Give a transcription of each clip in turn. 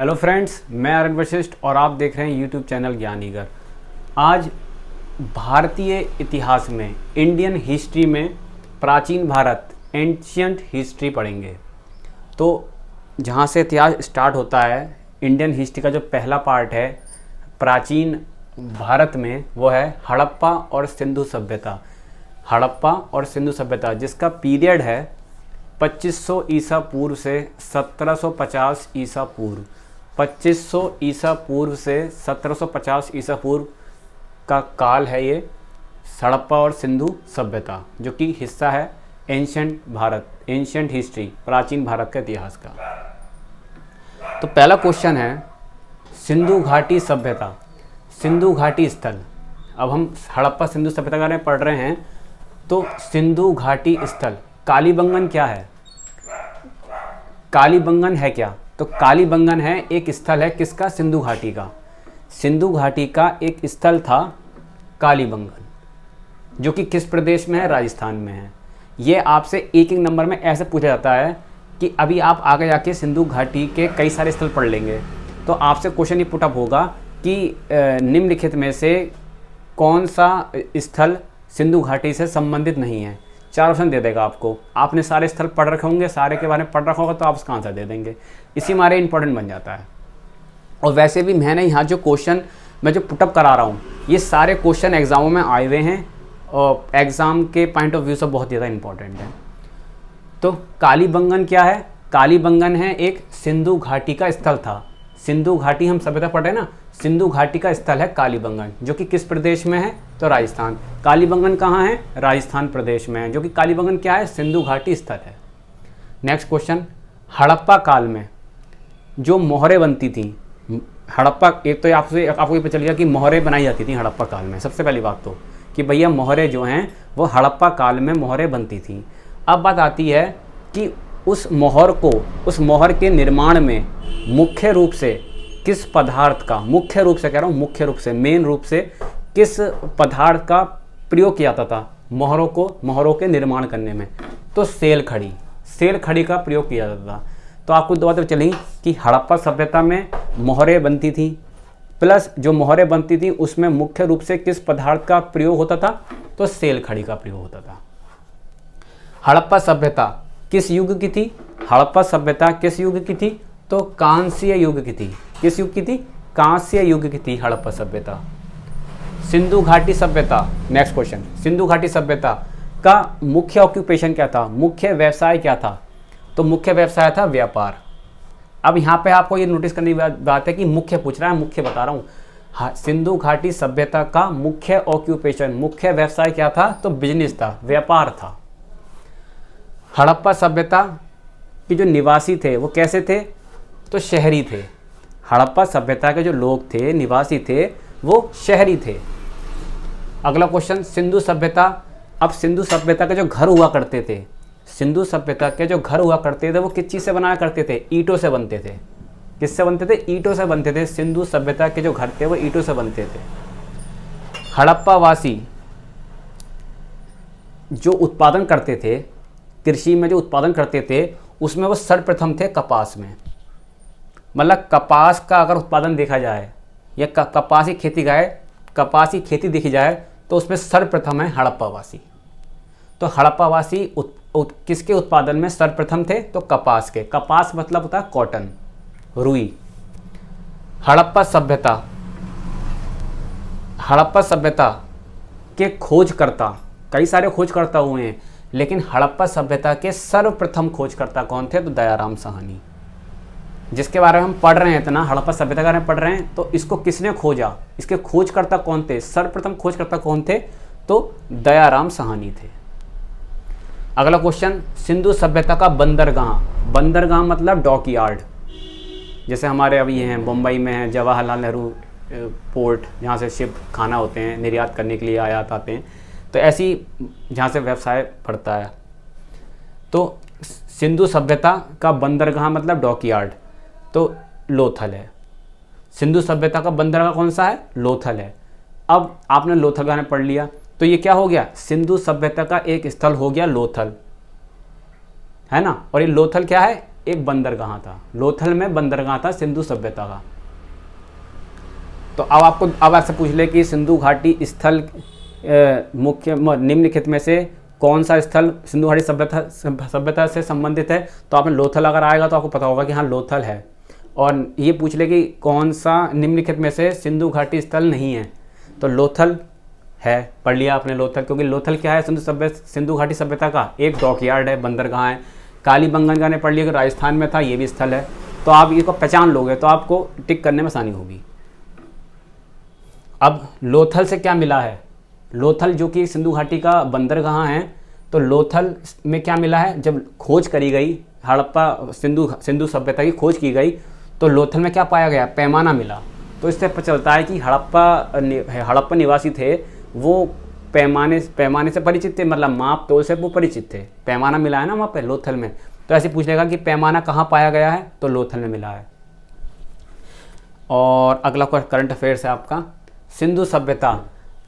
Hello friends, मैं अरुण वशिष्ठ और आप देख रहे हैं यूट्यूब चैनल ज्ञानीगर। आज भारतीय इतिहास में, इंडियन हिस्ट्री में प्राचीन भारत, एंशियंट हिस्ट्री पढ़ेंगे। तो जहाँ से इतिहास स्टार्ट होता है, इंडियन हिस्ट्री का जो पहला पार्ट है प्राचीन भारत में, वो है हड़प्पा और सिंधु सभ्यता। हड़प्पा और सिंधु सभ्यता जिसका पीरियड है 2500 ईसा पूर्व से 1750 ईसा पूर्व। 2500 ईसा पूर्व से 1750 ईसा पूर्व का काल है ये हड़प्पा और सिंधु सभ्यता, जो कि हिस्सा है एंशियंट भारत, एंशियंट हिस्ट्री, प्राचीन भारत का इतिहास का। तो पहला क्वेश्चन है सिंधु घाटी सभ्यता, सिंधु घाटी स्थल। अब हम हड़प्पा सिंधु सभ्यता के बारे में पढ़ रहे हैं, तो सिंधु घाटी स्थल, कालीबंगन क्या है? कालीबंगन है क्या? तो कालीबंगन है एक स्थल है किसका? सिंधु घाटी का। सिंधु घाटी का एक स्थल था कालीबंगन, जो कि किस प्रदेश में है? राजस्थान में है। ये आपसे एक एक नंबर में ऐसे पूछा जाता है कि अभी आप आगे जाके सिंधु घाटी के कई सारे स्थल पढ़ लेंगे, तो आपसे क्वेश्चन ये पुटअप होगा कि निम्नलिखित में से कौन सा स्थल सिंधु घाटी से संबंधित नहीं है। 4 ऑप्शन दे देगा आपको। आपने सारे स्थल पढ़ रखे होंगे, सारे के बारे में पढ़ रखा होगा, तो आप उसका आंसर दे देंगे। इसी मारे इंपॉर्टेंट बन जाता है। और वैसे भी मैंने यहाँ जो क्वेश्चन मैं जो पुटअप करा रहा हूँ, ये सारे क्वेश्चन एग्जामों में आए हुए हैं और एग्ज़ाम के पॉइंट ऑफ व्यू से बहुत ज़्यादा इंपॉर्टेंट है। तो कालीबंगन क्या है? कालीबंगन है एक सिंधु घाटी का स्थल था। सिंधु घाटी हम सभ्यता पढ़े ना, सिंधु घाटी का स्थल है कालीबंगन, जो कि किस प्रदेश में है? तो राजस्थान। कालीबंगन कहाँ है? राजस्थान प्रदेश में है, जो कि कालीबंगन क्या है? सिंधु घाटी स्थल है। नेक्स्ट क्वेश्चन, हड़प्पा काल में जो मोहरें बनती थी, हड़प्पा, एक तो आपको ये पता चल गया कि मोहरें बनाई जाती थी हड़प्पा काल में। सबसे पहली बात तो कि भैया मोहरें जो हैं वो हड़प्पा काल में मोहरें बनती थी। अब बात आती है कि उस मोहर के निर्माण में मुख्य रूप से किस पदार्थ का, मुख्य रूप से कह रहा हूँ, मुख्य रूप से, मेन रूप से किस पदार्थ का प्रयोग किया जाता था मोहरों के निर्माण करने में? तो सेल खड़ी का प्रयोग किया जाता था। तो आपको दो बातें चली कि हड़प्पा सभ्यता में मोहरें बनती थी, प्लस जो मोहरें बनती थी उसमें मुख्य रूप से किस पदार्थ का प्रयोग होता था? तो सेल खड़ी का प्रयोग होता था। हड़प्पा सभ्यता किस युग की थी? हड़प्पा सभ्यता किस युग की थी? तो कांस्य युग की थी। किस युग की थी? कांस्य युग की थी हड़प्पा सभ्यता। सिंधु घाटी सभ्यता, नेक्स्ट क्वेश्चन, सिंधु घाटी सभ्यता का मुख्य ऑक्यूपेशन क्या था? मुख्य व्यवसाय क्या था? तो मुख्य व्यवसाय था व्यापार। अब यहाँ पे आपको ये नोटिस करने की बात है कि मुख्य पूछ रहा है, मुख्य बता रहा हूँ। सिंधु घाटी सभ्यता का मुख्य ऑक्यूपेशन, मुख्य व्यवसाय क्या था? तो बिजनेस था, व्यापार था। हड़प्पा सभ्यता के जो निवासी थे वो कैसे थे? तो शहरी थे। हड़प्पा सभ्यता के जो लोग थे, निवासी थे, वो शहरी थे। अगला क्वेश्चन, सिंधु सभ्यता। अब सिंधु सभ्यता के जो घर हुआ करते थे, सिंधु सभ्यता के जो घर हुआ करते थे वो किस चीज़ से बनाया करते थे? ईंटों से बनते थे। किससे बनते थे? ईंटों से बनते थे। सिंधु सभ्यता के जो घर थे वो ईंटों से बनते थे। हड़प्पा वासी जो उत्पादन करते थे, कृषि में जो उत्पादन करते थे, उसमें वो सर्वप्रथम थे कपास में। मतलब कपास का अगर उत्पादन देखा जाए या कपासी खेती देखी जाए, तो उसमें सर्वप्रथम है हड़प्पावासी। तो हड़प्पावासी किसके उत्पादन में सर्वप्रथम थे? तो कपास के। कपास मतलब होता है कॉटन, रुई। हड़प्पा सभ्यता के खोजकर्ता, कई सारे खोजकर्ता हुए हैं, लेकिन हड़प्पा सभ्यता के सर्वप्रथम खोजकर्ता कौन थे? तो दयाराम साहनी, जिसके बारे में हम पढ़ रहे हैं इतना, हड़प्पा सभ्यता के बारे में पढ़ रहे हैं। तो इसको किसने खोजा? इसके खोजकर्ता कौन थे? सर्वप्रथम खोजकर्ता कौन थे? तो दयाराम साहनी थे। अगला क्वेश्चन, सिंधु सभ्यता का बंदरगाह मतलब डॉकयार्ड। जैसे हमारे अभी ये हैं, मुंबई में है जवाहरलाल नेहरू पोर्ट, जहाँ से शिप खाना होते हैं, निर्यात करने के लिए आयात आते हैं। तो ऐसी जहाँ से व्यवसाय बढ़ता है। तो सिंधु सभ्यता का बंदरगाह मतलब डॉकयार्ड, तो लोथल है। सिंधु सभ्यता का बंदरगाह कौन सा है? लोथल है। अब आपने लोथल गाने पढ़ लिया, तो ये क्या हो गया? सिंधु सभ्यता का एक स्थल हो गया लोथल, है ना। और ये लोथल क्या है? एक बंदरगाह था, लोथल में बंदरगाह था सिंधु सभ्यता का। तो अब आपसे पूछ ले कि सिंधु घाटी स्थल मुख्य निम्नलिखित में से कौन सा स्थल सिंधु घाटी सभ्यता से संबंधित है, तो आपने लोथल अगर आएगा तो आपको पता होगा कि हाँ लोथल है। और ये पूछ ले कि कौन सा निम्नलिखित में से सिंधु घाटी स्थल नहीं है, तो लोथल है, पढ़ लिया आपने लोथल, क्योंकि लोथल क्या है सिंधु घाटी सभ्यता का एक डॉकयार्ड है, बंदरगाह है। कालीबंगन का ने पढ़ लिया कि राजस्थान में था, ये भी स्थल है। तो आप इसको पहचान लोगे तो आपको टिक करने में आसानी होगी। अब लोथल से क्या मिला है, लोथल जो कि सिंधु घाटी का बंदरगाह है, तो लोथल में क्या मिला है, जब खोज करी गई हड़प्पा सिंधु सभ्यता की खोज की गई तो लोथल में क्या पाया गया, पैमाना मिला। तो इससे पता चलता है कि हड़प्पा निवासी थे वो पैमाने से परिचित थे, मतलब माप तोल से वो परिचित थे। पैमाना मिला है ना वहाँ पे लोथल में, तो ऐसे पूछ लेगा कि पैमाना कहाँ पाया गया है, तो लोथल में मिला है। और अगला करंट अफेयर्स है आपका, सिंधु सभ्यता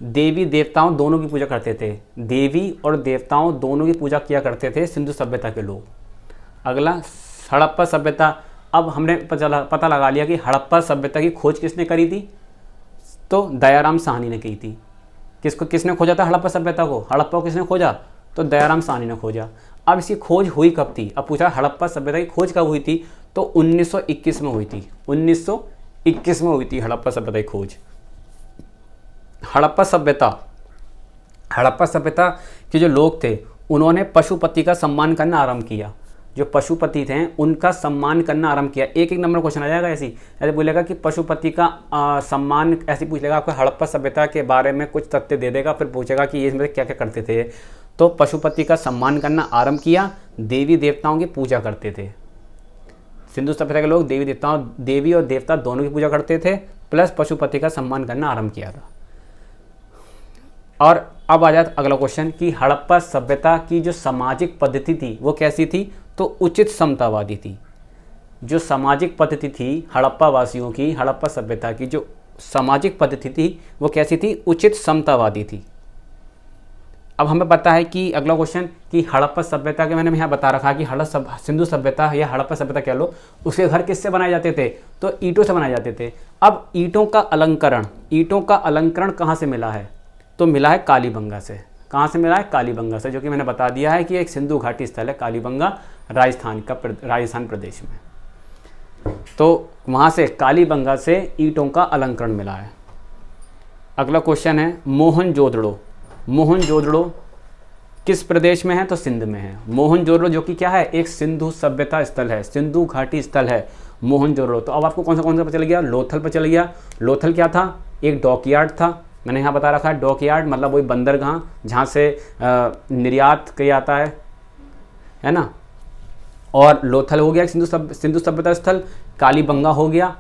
देवी देवताओं दोनों की पूजा करते थे, देवी और देवताओं दोनों की पूजा किया करते थे सिंधु सभ्यता के लोग। अगला हड़प्पा सभ्यता, अब हमने पता लगा लिया कि हड़प्पा सभ्यता की खोज किसने करी थी, तो दयाराम साहनी ने की थी। किसने खोजा था हड़प्पा सभ्यता को, हड़प्पा को किसने खोजा, तो दयाराम साहनी ने खोजा। अब इसकी खोज हुई कब थी, अब पूछा हड़प्पा सभ्यता की खोज कब हुई थी, तो 1921 में हुई थी, 1921 में हुई थी हड़प्पा सभ्यता की खोज। हड़प्पा सभ्यता के जो लोग थे उन्होंने पशुपति का सम्मान करना आरंभ किया, जो पशुपति थे उनका सम्मान करना आरंभ किया। एक नंबर क्वेश्चन आ जाएगा ऐसे बोलेगा कि पशुपति का सम्मान, ऐसे पूछ लेगा आपको हड़प्पा सभ्यता के बारे में कुछ तथ्य दे देगा, फिर पूछेगा कि ये इसमें क्या क्या करते थे। तो पशुपति का सम्मान करना आरंभ किया, देवी देवताओं की पूजा करते थे। सिंधु सभ्यता के लोग देवी और देवता दोनों की पूजा करते थे, प्लस पशुपति का सम्मान करना आरंभ किया था। और अब आ जाता अगला क्वेश्चन कि हड़प्पा सभ्यता की जो सामाजिक पद्धति थी वो कैसी थी, तो उचित समतावादी थी। जो सामाजिक पद्धति थी हड़प्पा वासियों की, हड़प्पा सभ्यता की जो सामाजिक पद्धति थी वो कैसी थी, उचित समतावादी थी। अब हमें पता है कि अगला क्वेश्चन कि हड़प्पा सभ्यता के मैंने यहाँ बता रखा कि सिंधु सभ्यता या हड़प्पा सभ्यता कह लो, उसके घर किससे बनाए जाते थे, तो ईंटों से बनाए जाते थे। अब ईंटों का अलंकरण कहाँ से मिला है, तो मिला है कालीबंगा से। कहाँ से मिला है, कालीबंगा से, जो कि मैंने बता दिया है कि एक सिंधु घाटी स्थल है कालीबंगा, राजस्थान प्रदेश में। तो वहाँ से कालीबंगा से ईंटों का अलंकरण मिला है। अगला क्वेश्चन है मोहनजोदड़ो किस प्रदेश में है, तो सिंध में है। मोहनजोदड़ो जो कि क्या है, एक सिंधु सभ्यता स्थल है, सिंधु घाटी स्थल है मोहनजोदड़ो। तो अब आपको कौन सा पता चल गया, लोथल पर चल गया। लोथल क्या था, एक डॉकयार्ड था, मैंने यहाँ बता रखा है डॉकयार्ड मतलब वही बंदरगाह जहाँ से निर्यात किया जाता है ना। और लोथल हो गया सिंधु सभ्यता स्थल। कालीबंगा हो गया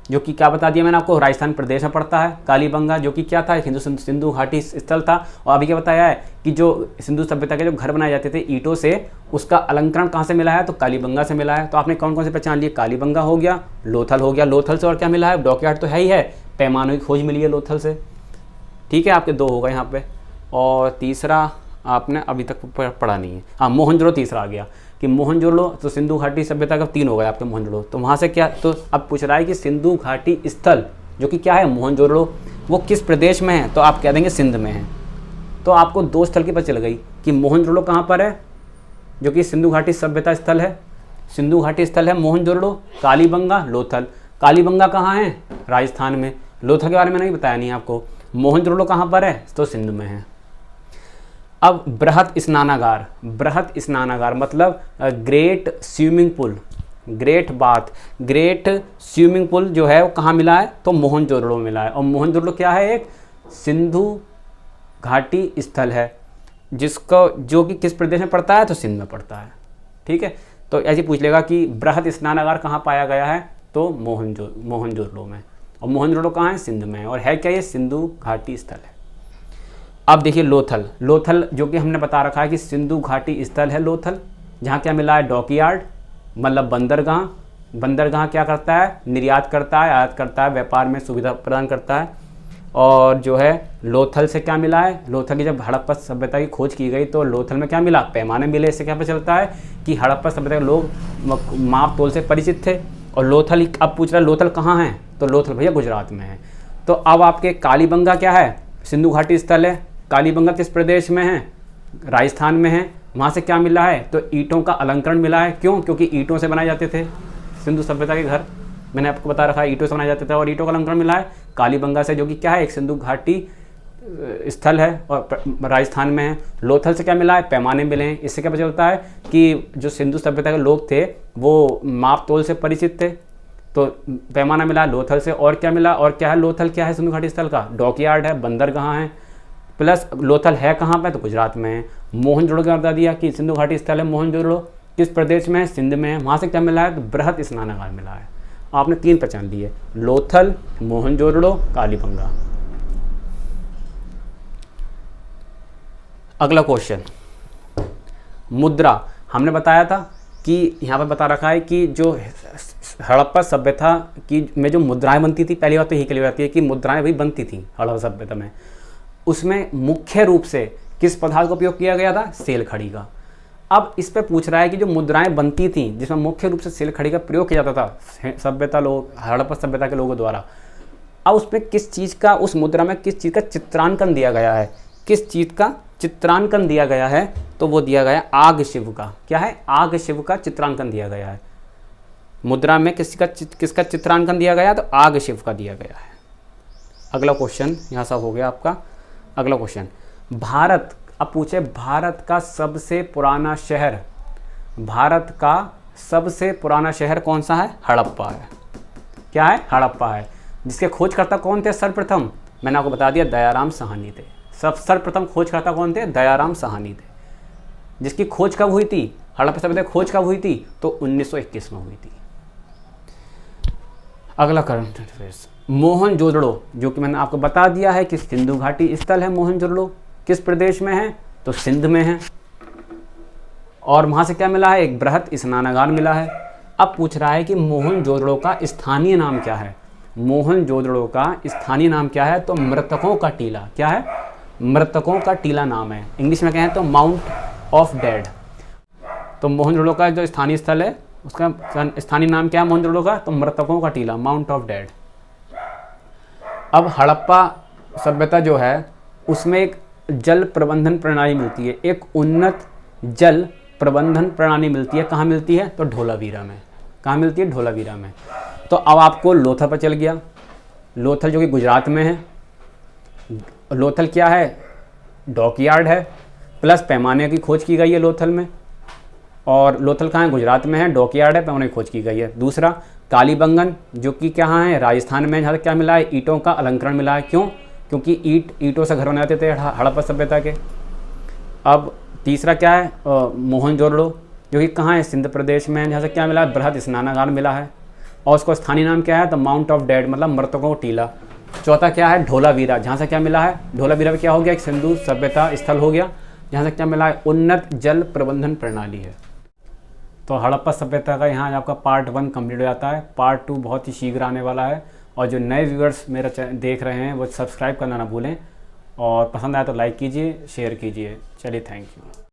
जो कि क्या बता दिया मैंने आपको, राजस्थान प्रदेश में पड़ता है। कालीबंगा जो कि क्या था, एक सिंधु घाटी स्थल था। और अभी क्या बताया है कि जो सिंधु सभ्यता के जो घर बनाए जाते थे ईंटों से, उसका अलंकरण कहाँ से मिला है, तो कालीबंगा से मिला है। तो आपने कौन कौन से पहचान लिए, कालीबंगा हो गया, लोथल हो गया। लोथल से और क्या मिला है, डॉकयार्ड तो है ही है, पैमानों की खोज मिली है लोथल से। ठीक है, आपके 2 होगा यहाँ पे। और तीसरा आपने अभी तक पढ़ा नहीं है, हाँ मोहनजोदड़ो तीसरा आ गया कि मोहनजोदड़ो, तो सिंधु घाटी सभ्यता का 3 हो गए आपके मोहनजोदड़ो। तो वहाँ से क्या, तो अब पूछ रहा है कि सिंधु घाटी स्थल जो कि क्या है मोहनजोदड़ो, वो किस प्रदेश में है, तो आप कह देंगे सिंध में है। तो आपको 2 स्थल की पता चल गई कि मोहनजोदड़ो कहाँ पर है, जो कि सिंधु घाटी सभ्यता स्थल है, सिंधु घाटी स्थल है मोहनजोदड़ो। कालीबंगा, लोथल। कालीबंगा कहाँ है, राजस्थान में। लोथल के बारे में नहीं बताया नहीं आपको। मोहनजोदड़ो कहाँ पर है, तो सिंध में है। अब बृहत स्नानागार मतलब great swimming pool, great swimming pool जो है वो कहाँ मिला है, तो मोहनजोदड़ो में मिला है। और मोहनजोदड़ो क्या है, एक सिंधु घाटी स्थल है जिसको, जो कि किस प्रदेश में पड़ता है, तो सिंध में पड़ता है। ठीक है, तो ऐसे पूछ लेगा कि बृहत स्नानागार कहाँ पाया गया है, तो मोहनजोदड़ो में। और मोहनजोदड़ो कहाँ है, सिंध में है। और है क्या, ये सिंधु घाटी स्थल है। अब देखिए लोथल जो कि हमने बता रखा है कि सिंधु घाटी स्थल है लोथल, जहाँ क्या मिला है, डॉकयार्ड मतलब बंदरगाह क्या करता है, निर्यात करता है, आयात करता है, व्यापार में सुविधा प्रदान करता है। और जो है लोथल से क्या मिला है, लोथल की जब हड़प्पा सभ्यता की खोज की गई तो लोथल में क्या मिला, पैमाने मिले। इससे क्या पता चलता है कि हड़प्पा सभ्यता के लोग माप तोल से परिचित थे। और लोथल, अब पूछ रहा है लोथल कहाँ है, तो लोथल भैया गुजरात में है। तो अब आपके कालीबंगा क्या है, सिंधु घाटी स्थल है। कालीबंगा किस प्रदेश में है, राजस्थान में है। वहाँ से क्या मिला है, तो ईंटों का अलंकरण मिला है। क्यों, क्योंकि ईंटों से बनाए जाते थे सिंधु सभ्यता के घर, मैंने आपको बता रखा है ईंटों से बनाए जाते थे, और ईंटों का अलंकरण मिला है कालीबंगा से, जो कि क्या है, एक सिंधु घाटी स्थल है और राजस्थान में है। लोथल से क्या मिला है, पैमाने मिले हैं। इससे क्या पता चलता है कि जो सिंधु सभ्यता के लोग थे वो माप तोल से परिचित थे, तो पैमाना मिला लोथल से। और क्या मिला, और क्या है, लोथल क्या है सिंधु घाटी स्थल का, डॉकयार्ड है, बंदरगाह है। प्लस लोथल है कहाँ पे, तो गुजरात में है। मोहनजोदड़ो का बता दिया कि सिंधु घाटी स्थल है मोहनजोदड़ो, किस प्रदेश में है, सिंध में है। वहाँ से क्या मिला है, तो बृहत स्नानागार मिला है। आपने 3 पहचान लिए, लोथल, मोहनजोदड़ो, कालीबंगा। अगला क्वेश्चन, मुद्रा। हमने बताया था कि यहाँ पर बता रखा है कि जो हड़प्पा सभ्यता की में जो मुद्राएं बनती थी, पहली बात तो यही क्लियर आती है कि मुद्राएं भी बनती थी हड़प्पा सभ्यता में। उसमें मुख्य रूप से किस पदार्थ का उपयोग किया गया था, सेल खड़ी का। अब इस पे पूछ रहा है कि जो मुद्राएं बनती थी जिसमें मुख्य रूप से सेल खड़ी का प्रयोग किया जाता था सभ्यता लोग, हड़प्पा सभ्यता के लोगों द्वारा, अब उसमें किस चीज़ का, उस मुद्रा में किस चीज़ का चित्रांकन दिया गया है, किस चीज़ का चित्रांकन दिया गया है, तो वो दिया गया आग शिव का। क्या है, आग शिव का चित्रांकन दिया गया है। मुद्रा में किसका चित्रांकन दिया गया, तो आग शिव का दिया गया है। अगला क्वेश्चन यहाँ सब हो गया आपका। अगला क्वेश्चन, भारत, अब पूछे भारत का सबसे पुराना शहर, भारत का सबसे पुराना शहर कौन सा है, हड़प्पा है। क्या है, हड़प्पा है। जिसके खोजकर्ता कौन थे सर्वप्रथम, मैंने आपको बता दिया दयाराम साहनी थे। सर्वप्रथम खोजकर्ता कौन थे, दयाराम साहनी थे। जिसकी खोज कब हुई थी, हड़प्पा सभ्यता खोज कब हुई थी, तो 1921 में हुई थी। अगला करंट अफेयर्स, मोहनजोदड़ो, जो कि मैंने आपको बता दिया है कि सिंधु घाटी स्थल है मोहनजोदड़ो, किस प्रदेश में है, तो सिंध में है। और वहाँ से क्या मिला है, एक बृहत स्नानागार मिला है। अब पूछ रहा है कि मोहनजोदड़ो का स्थानीय नाम क्या है। मोहनजोदड़ो का स्थानीय नाम क्या है, तो मृतकों का टीला। क्या है, मृतकों का टीला नाम है। इंग्लिश में कहें तो माउंट ऑफ डेड। तो मोहनजोदड़ो का जो स्थानीय स्थल है उसका स्थानीय नाम क्या है मोहनजोदड़ो का, तो मृतकों का टीला, माउंट ऑफ डेड। अब हड़प्पा सभ्यता जो है उसमें एक जल प्रबंधन प्रणाली मिलती है, एक उन्नत जल प्रबंधन प्रणाली मिलती है। कहाँ मिलती है, तो धोलावीरा में। कहाँ मिलती है, धोलावीरा में। तो अब आपको लोथल पर चल गया, लोथल जो कि गुजरात में है। लोथल क्या है, डॉकयार्ड है, प्लस पैमाने की खोज की गई है लोथल में। और लोथल कहाँ है, गुजरात में है, डॉकयार्ड है, पैमाने की खोज की गई है। दूसरा कालीबंगन, जो कि कहाँ है, राजस्थान में। जहाँ तक क्या मिला है, ईंटों का अलंकरण मिला है। क्यों, क्योंकि ईंटों से घर बनाए जाते थे हड़प्पा सभ्यता के। अब तीसरा क्या है, मोहनजोदड़ो, जो कि कहाँ है, सिंध प्रदेश में। जहाँ से क्या मिला है, बृहत स्नानागार मिला है। और उसका स्थानीय नाम क्या है, तो माउंट ऑफ डेड, मतलब मृतकों का टीला। चौथा क्या है, धोलावीरा, जहाँ से क्या मिला है, धोलावीरा में क्या हो गया, एक सिंधु सभ्यता स्थल हो गया, जहाँ से क्या मिला है, उन्नत जल प्रबंधन प्रणाली है। तो हड़प्पा सभ्यता का यहाँ आपका पार्ट 1 कंप्लीट हो जाता है। पार्ट 2 बहुत ही शीघ्र आने वाला है। और जो नए व्यूअर्स मेरा देख रहे हैं वो सब्सक्राइब करना ना भूलें, और पसंद आया तो लाइक कीजिए, शेयर कीजिए। चलिए, थैंक यू।